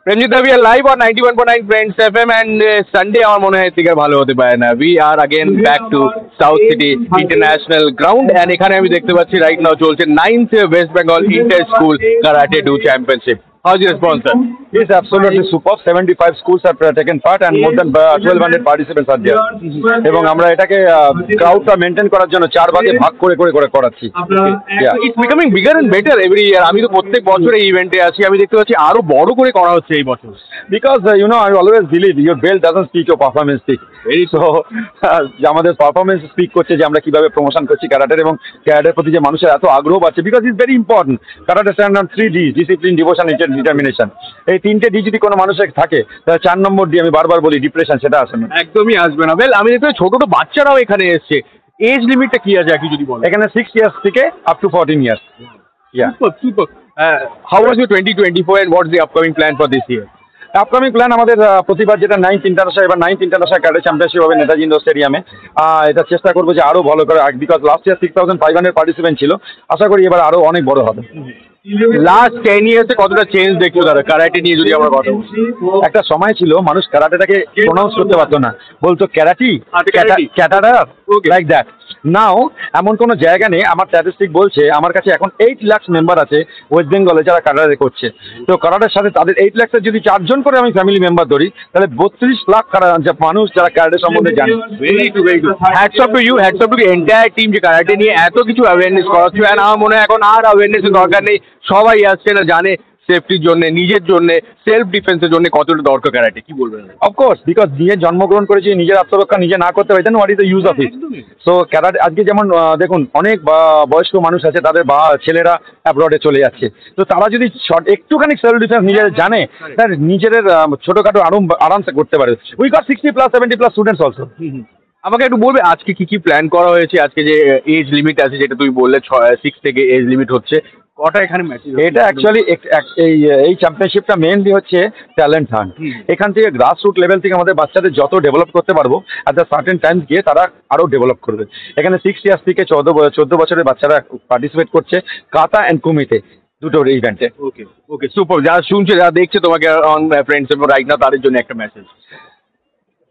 Pranjit, we are live on 91.9 Friends FM and Sunday আমার মনে হয় থেকে ভালো হতে পারে না। We are again back to South City International Ground and এখানে আমি দেখতে পাচ্ছি right now চলছে 9th West Bengal Inter School Karate Do Championship. How's your response, sir? It's absolutely superb. 75 schools have taken part and more than 1200 participants are there. এবং আমরা এটাকে ক্রাউডটা maintain করার জন্য 4 ভাগে ভাগ করে করাচ্ছি। It's becoming bigger and better every year. আমি তো প্রত্যেক বছর এই ইভেন্টে আছি, আমি দেখতে পাচ্ছি আরো বড় করে করা হচ্ছে এই বছর। Because I always believe your belt doesn't speak, your performance speak. So আমাদের পারফরমেন্স স্পিক করছে যে আমরা কিভাবে প্রমোশন করছি ক্যারাটের এবং ক্যারাটের প্রতি যে মানুষের এত আগ্রহ বাড়ছে because it's very important. Karate stand on 3 D, discipline, devotion, determination. এই 3টে ডি যদি কোনো মানুষের থাকে তাহলে 4 নম্বর ডি আমি বারবার বলি ডিপ্রেশন, সেটা আসে না, একদমই আসবে না। ওয়েল, আমি দেখতে ছোট ছোট বাচ্চারাও এখানে এসছে। এজ লিমিটটা কি আছে একটু যদি বলেন? এখানে 6 ইয়ার্স থেকে up to 14 years. Super. How was your 2024 and what's the upcoming plan for this year? Upcoming plan আমাদের প্রতিবার যেটা 9th ইন্টারন্যাশনাল, এবার 9th ইন্টারন্যাশনাল ক্যারাটে চ্যাম্পিয়নশিপ হবে নেতাজি ইন্ডোর স্টেডিয়ামে। এটা চেষ্টা করবো যে আরো ভালো করে, বিকজ লাস্ট ইয়ার 6500 পার্টিসিপেন্ট ছিল, আশা করি এবার আরো অনেক বড় হবে। লাস্ট 10 ইয়ার্সে কতটা চেঞ্জ দেখছো দাদা ক্যারাটে নিয়ে যদি আমরা কথা বলি? একটা সময় ছিল মানুষ ক্যারাটেটাকে প্রোনাউন্স করতে পারতো না, বলতো ক্যারাটি, ক্যাটারা, লাইক দ্যাট। নাও এমন কোনো জায়গা নেই, আমার স্ট্যাটিস্টিক বলছে আমার কাছে এখন 8 লাখ মেম্বার আছে ওয়েস্ট বেঙ্গলে যারা ক্যারাটে করছে। তো ক্যারাটের সাথে তাদের 8 লাখের যদি 4 জন করে আমি ফ্যামিলি মেম্বার ধরি তাহলে 32 লাখ মানুষ যারা ক্যারাটে সম্বন্ধে জানে। Very good. Hats off to you, hats off to entire team যে ক্যারাটে নিয়ে এত কিছু অ্যাওয়ারনেস করাচ্ছো। আর আমার মনে হয় এখন আর অ্যাওয়ারনেসের দরকার নেই, সবাই আসছে না জানে সেফটির জন্য, নিজের জন্য, সেলফ ডিফেন্সের জন্য কতটা দরকার ক্যারাটে, কি বলবেন? অফকোর্স, বিকজ নিজে জন্মগ্রহণ করেছি, নিজের আত্মরক্ষা নিজে না করতে পারি, then what is the use of it? So karate আজকে যেমন দেখুন অনেক বয়স্ক মানুষ আছে, তাদের ছেলেরা অ্যাব্রডে চলে যাচ্ছে, তো তারা যদি একটুখানি সেলফ ডিফেন্স নিজের জানে তার নিজেদের ছোটোখাটো আরামসে করতে পারে। We got 60+, 70+ students also. আমাকে একটু বলবে আজকে কি প্ল্যান করা হয়েছে? আজকে যে এজ লিমিট আছে যেটা তুই বললে 6 থেকে এজ লিমিট হচ্ছে, কটা এখানে ম্যাচ? এটা অ্যাকচুয়ালি এই চ্যাম্পিয়নশিপটা মেইনলি হচ্ছে ট্যালেন্ট হান্ট। এখান থেকে গ্রাসরুট লেভেল থেকে আমাদের বাচ্চাদের যত ডেভেলপ করতে পারবো অ্যাট দ্য সার্টেন টাইম গিয়ে তারা আরও ডেভেলপ করবে। এখানে 6 ইয়ার্স থেকে 14 বছরের বাচ্চারা পার্টিসিপেট করছে কাতা অ্যান্ড কুমিতে দুটোর ইভেন্টে। ওকে সুপার। যারা শুনছে, যারা দেখছে তোমাকে অন ফ্রেন্ডস এবং রাইট নাও, তাদের জন্য একটা message.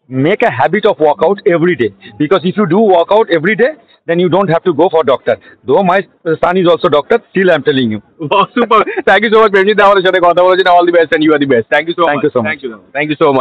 Make a habit of workout every day, because if you do workout every day then you don't have to go for doctor. Though my son is also doctor, still I'm telling you. Super. Thank you so much, Pranjit. আমাদের সাথে কথা বলার জন্য all the best and you are the best. Thank you so much. Thank you so much. Thank you so much.